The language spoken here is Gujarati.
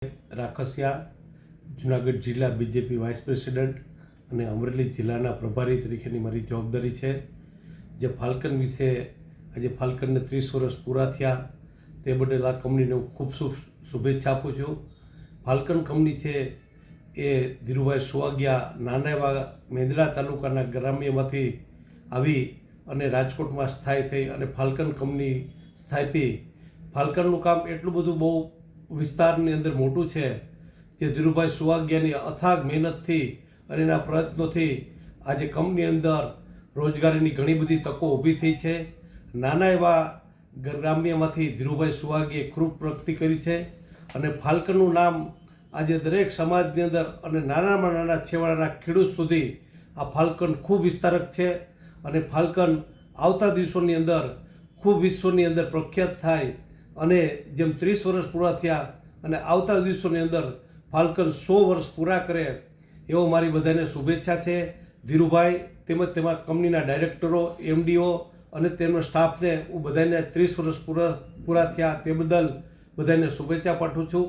રાખસિયા જુનાગઢ જિલ્લા બીજેપી વાઇસ પ્રેસિડન્ટ અને અમરેલી જિલ્લાના પ્રભારી તરીકેની મારી જવાબદારી છે. જે ફાલ્કન વિશે આજે ફાલ્કનને 30 વર્ષ પૂરા થયા તે બદલ આ કંપનીને હું ખૂબ શુભેચ્છા આપું છું. ફાલ્કન કંપની છે એ ધીરુભાઈ સુવાગિયા નાના એવા મેંદડા તાલુકાના ગ્રામ્યમાંથી આવી અને રાજકોટમાં સ્થાયી થઈ અને ફાલ્કન કંપની સ્થાપી. ફાલ્કનનું કામ એટલું બધું બહુ વિસ્તારની અંદર મોટું છે જે ધીરુભાઈ સુવાગિયાની અથાગ મહેનતથી અને એના પ્રયત્નોથી આજે કંપની અંદર રોજગારીની ઘણી બધી તકો ઊભી થઈ છે. નાના એવા ગ્રામ્યમાંથી ધીરુભાઈ સુવાગીએ ખૂબ પ્રગતિ કરી છે અને ફાલ્કનનું નામ આજે દરેક સમાજની અંદર અને નાનામાં નાના છેવાડાના ખેડૂત સુધી આ ફાલ્કન ખૂબ વિસ્તારક છે અને ફાલ્કન આવતા દિવસોની અંદર ખૂબ વિશ્વની અંદર પ્રખ્યાત થાય અને જેમ 30 વર્ષ પૂરા થયા અને આવતા દિવસોની અંદર ફાલ્કન 100 વર્ષ પૂરા કરે એવો મારી બધાને શુભેચ્છા છે. ધીરુભાઈ તેમજ તેમાં કંપનીના ડાયરેક્ટરો, MDO અને તેમનો સ્ટાફને હું બધાને 30 વર્ષ પૂરા થયા તે બદલ બધાને શુભેચ્છા પાઠવું છું.